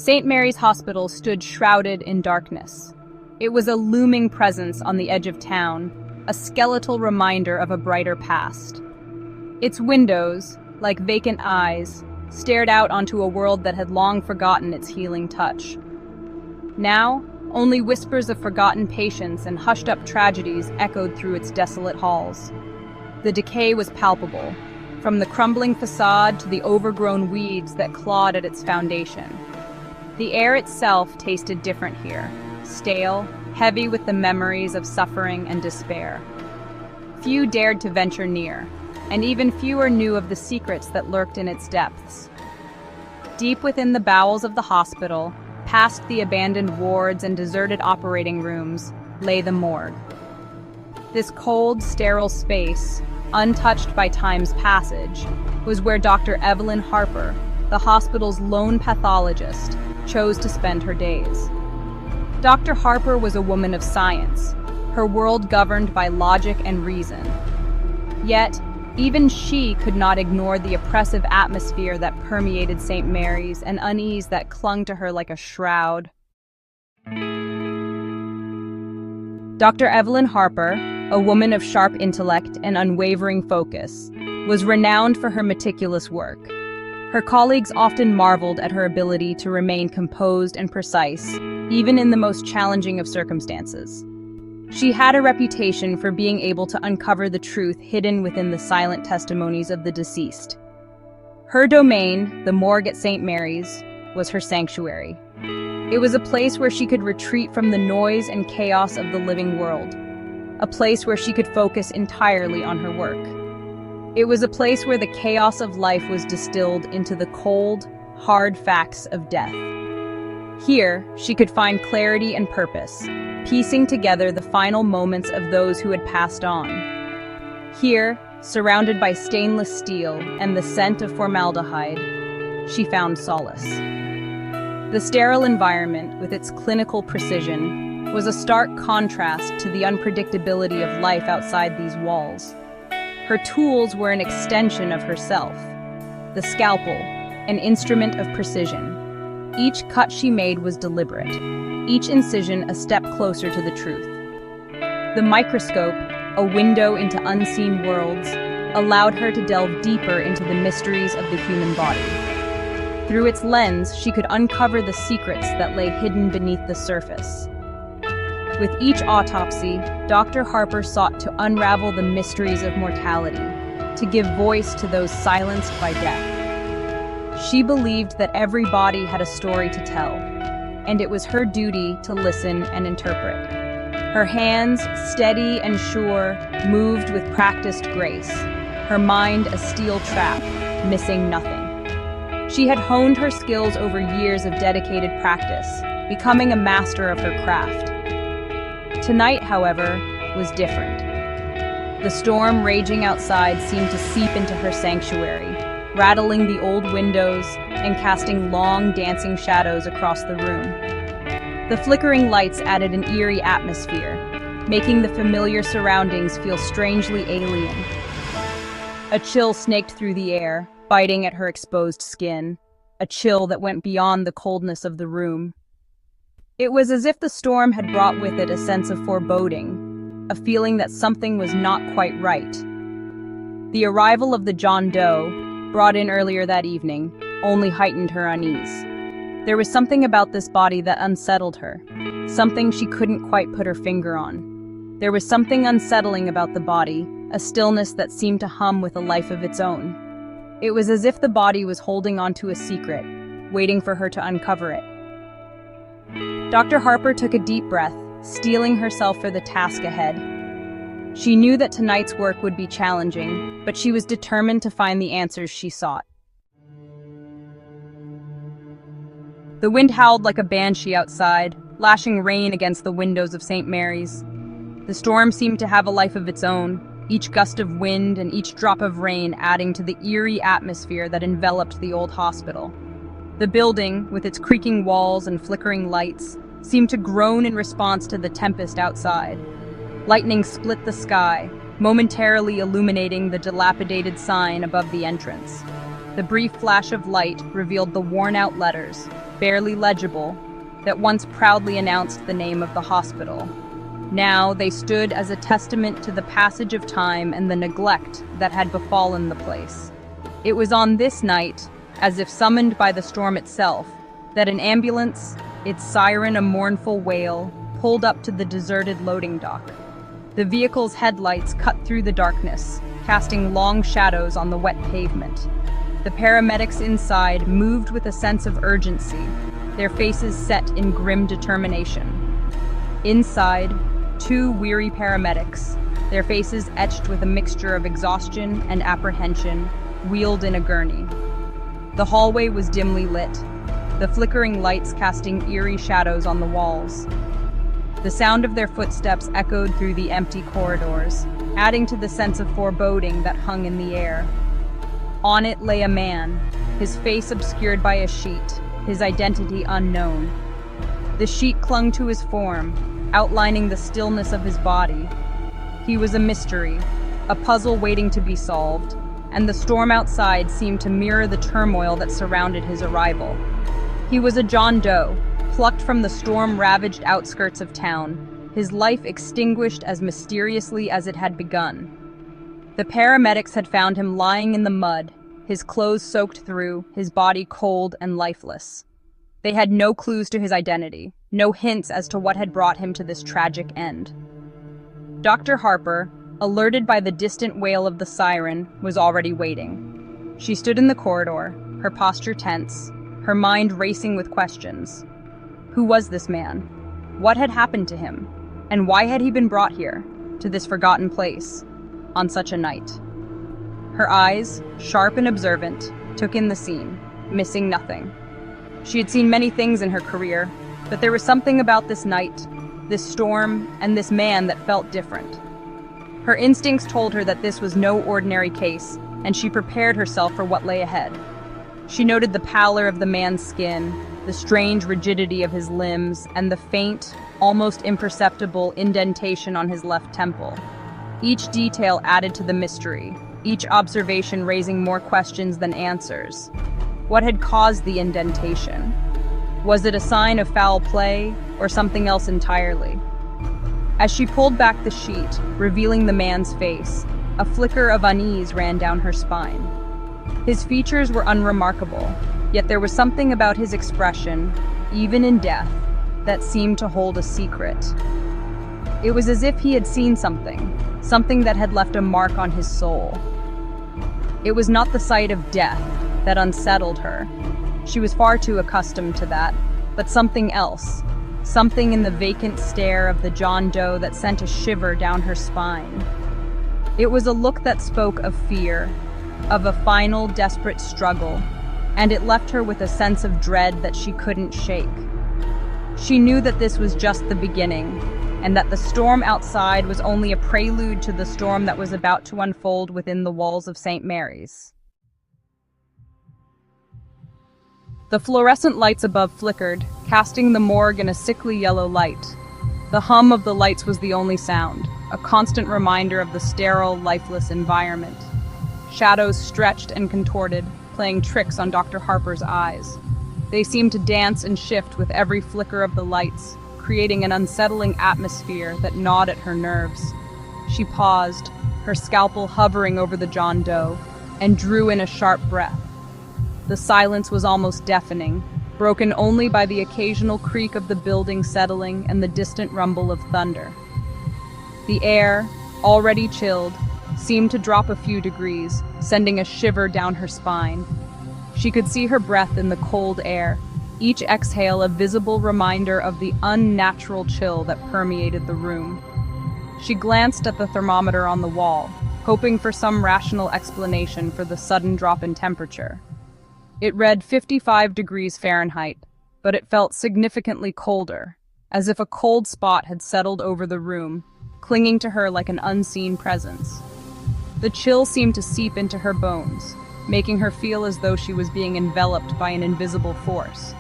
St. Mary's Hospital stood shrouded in darkness. It was a looming presence on the edge of town, a skeletal reminder of a brighter past. Its windows, like vacant eyes, stared out onto a world that had long forgotten its healing touch. Now, only whispers of forgotten patients and hushed-up tragedies echoed through its desolate halls. The decay was palpable, from the crumbling facade to the overgrown weeds that clawed at its foundation. The air itself tasted different here, stale, heavy with the memories of suffering and despair. Few dared to venture near, and even fewer knew of the secrets that lurked in its depths. Deep within the bowels of the hospital, past the abandoned wards and deserted operating rooms, lay the morgue. This cold, sterile space, untouched by time's passage, was where Dr. Evelyn Harper, the hospital's lone pathologist, chose to spend her days. Dr. Harper was a woman of science, her world governed by logic and reason. Yet, even she could not ignore the oppressive atmosphere that permeated St. Mary's, an unease that clung to her like a shroud. Dr. Evelyn Harper, a woman of sharp intellect and unwavering focus, was renowned for her meticulous work. Her colleagues often marveled at her ability to remain composed and precise, even in the most challenging of circumstances. She had a reputation for being able to uncover the truth hidden within the silent testimonies of the deceased. Her domain, the morgue at St. Mary's, was her sanctuary. It was a place where she could retreat from the noise and chaos of the living world, a place where she could focus entirely on her work. It was a place where the chaos of life was distilled into the cold, hard facts of death. Here, she could find clarity and purpose, piecing together the final moments of those who had passed on. Here, surrounded by stainless steel and the scent of formaldehyde, she found solace. The sterile environment, with its clinical precision, was a stark contrast to the unpredictability of life outside these walls. Her tools were an extension of herself. The scalpel, an instrument of precision. Each cut she made was deliberate, each incision a step closer to the truth. The microscope, a window into unseen worlds, allowed her to delve deeper into the mysteries of the human body. Through its lens, she could uncover the secrets that lay hidden beneath the surface. With each autopsy, Dr. Harper sought to unravel the mysteries of mortality, to give voice to those silenced by death. She believed that every body had a story to tell, and it was her duty to listen and interpret. Her hands, steady and sure, moved with practiced grace, her mind a steel trap, missing nothing. She had honed her skills over years of dedicated practice, becoming a master of her craft. Tonight, however, was different. The storm raging outside seemed to seep into her sanctuary, rattling the old windows and casting long, dancing shadows across the room. The flickering lights added an eerie atmosphere, making the familiar surroundings feel strangely alien. A chill snaked through the air, biting at her exposed skin, a chill that went beyond the coldness of the room. It was as if the storm had brought with it a sense of foreboding, a feeling that something was not quite right. The arrival of the John Doe, brought in earlier that evening, only heightened her unease. There was something about this body that unsettled her, something she couldn't quite put her finger on. There was something unsettling about the body, a stillness that seemed to hum with a life of its own. It was as if the body was holding onto a secret, waiting for her to uncover it. Dr. Harper took a deep breath, steeling herself for the task ahead. She knew that tonight's work would be challenging, but she was determined to find the answers she sought. The wind howled like a banshee outside, lashing rain against the windows of St. Mary's. The storm seemed to have a life of its own, each gust of wind and each drop of rain adding to the eerie atmosphere that enveloped the old hospital. The building, with its creaking walls and flickering lights, seemed to groan in response to the tempest outside. Lightning split the sky, momentarily illuminating the dilapidated sign above the entrance. The brief flash of light revealed the worn-out letters, barely legible, that once proudly announced the name of the hospital. Now they stood as a testament to the passage of time and the neglect that had befallen the place. It was on this night, as if summoned by the storm itself, that an ambulance, its siren a mournful wail, pulled up to the deserted loading dock. The vehicle's headlights cut through the darkness, casting long shadows on the wet pavement. The paramedics inside moved with a sense of urgency, their faces set in grim determination. Inside, two weary paramedics, their faces etched with a mixture of exhaustion and apprehension, wheeled in a gurney. The hallway was dimly lit, the flickering lights casting eerie shadows on the walls. The sound of their footsteps echoed through the empty corridors, adding to the sense of foreboding that hung in the air. On it lay a man, his face obscured by a sheet, his identity unknown. The sheet clung to his form, outlining the stillness of his body. He was a mystery, a puzzle waiting to be solved, and the storm outside seemed to mirror the turmoil that surrounded his arrival. He was a John Doe, plucked from the storm-ravaged outskirts of town, his life extinguished as mysteriously as it had begun. The paramedics had found him lying in the mud, his clothes soaked through, his body cold and lifeless. They had no clues to his identity, no hints as to what had brought him to this tragic end. Dr. Harper, alerted by the distant wail of the siren, was already waiting. She stood in the corridor, her posture tense, her mind racing with questions. Who was this man? What had happened to him? And why had he been brought here, to this forgotten place, on such a night? Her eyes, sharp and observant, took in the scene, missing nothing. She had seen many things in her career, but there was something about this night, this storm, and this man that felt different. Her instincts told her that this was no ordinary case, and she prepared herself for what lay ahead. She noted the pallor of the man's skin, the strange rigidity of his limbs, and the faint, almost imperceptible indentation on his left temple. Each detail added to the mystery, each observation raising more questions than answers. What had caused the indentation? Was it a sign of foul play, or something else entirely? As she pulled back the sheet, revealing the man's face, a flicker of unease ran down her spine. His features were unremarkable, yet there was something about his expression, even in death, that seemed to hold a secret. It was as if he had seen something that had left a mark on his soul. It was not the sight of death that unsettled her. She was far too accustomed to that, but something else, something in the vacant stare of the John Doe that sent a shiver down her spine. It was a look that spoke of fear, of a final, desperate struggle, and it left her with a sense of dread that she couldn't shake. She knew that this was just the beginning, and that the storm outside was only a prelude to the storm that was about to unfold within the walls of St. Mary's. The fluorescent lights above flickered, casting the morgue in a sickly yellow light. The hum of the lights was the only sound, a constant reminder of the sterile, lifeless environment. Shadows stretched and contorted, playing tricks on Dr. Harper's eyes. They seemed to dance and shift with every flicker of the lights, creating an unsettling atmosphere that gnawed at her nerves. She paused, her scalpel hovering over the John Doe, and drew in a sharp breath. The silence was almost deafening, broken only by the occasional creak of the building settling and the distant rumble of thunder. The air, already chilled, seemed to drop a few degrees, sending a shiver down her spine. She could see her breath in the cold air, each exhale a visible reminder of the unnatural chill that permeated the room. She glanced at the thermometer on the wall, hoping for some rational explanation for the sudden drop in temperature. It read 55 degrees Fahrenheit, but it felt significantly colder, as if a cold spot had settled over the room, clinging to her like an unseen presence. The chill seemed to seep into her bones, making her feel as though she was being enveloped by an invisible force.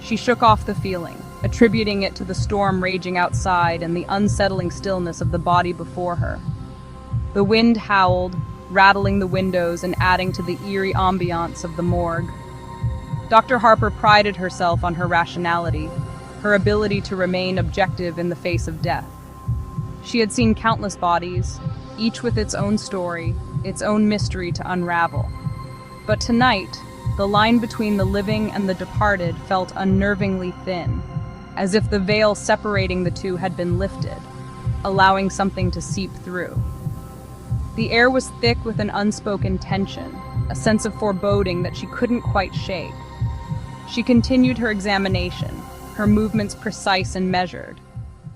She shook off the feeling, attributing it to the storm raging outside and the unsettling stillness of the body before her. The wind howled, rattling the windows and adding to the eerie ambiance of the morgue. Dr. Harper prided herself on her rationality, her ability to remain objective in the face of death. She had seen countless bodies, each with its own story, its own mystery to unravel. But tonight, the line between the living and the departed felt unnervingly thin, as if the veil separating the two had been lifted, allowing something to seep through. The air was thick with an unspoken tension, a sense of foreboding that she couldn't quite shake. She continued her examination, her movements precise and measured.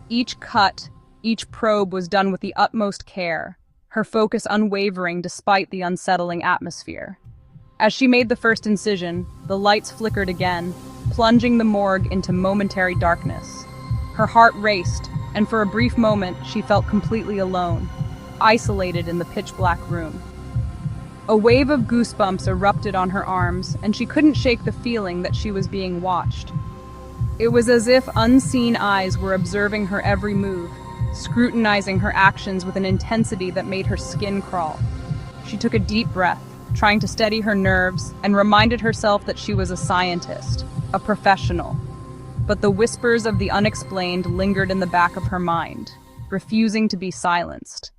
Each cut, each probe was done with the utmost care, her focus unwavering despite the unsettling atmosphere. As she made the first incision, the lights flickered again, plunging the morgue into momentary darkness. Her heart raced, and for a brief moment she felt completely alone, isolated in the pitch-black room. A wave of goosebumps erupted on her arms, and she couldn't shake the feeling that she was being watched. It was as if unseen eyes were observing her every move, scrutinizing her actions with an intensity that made her skin crawl. She took a deep breath, trying to steady her nerves, and reminded herself that she was a scientist, a professional. But the whispers of the unexplained lingered in the back of her mind, refusing to be silenced.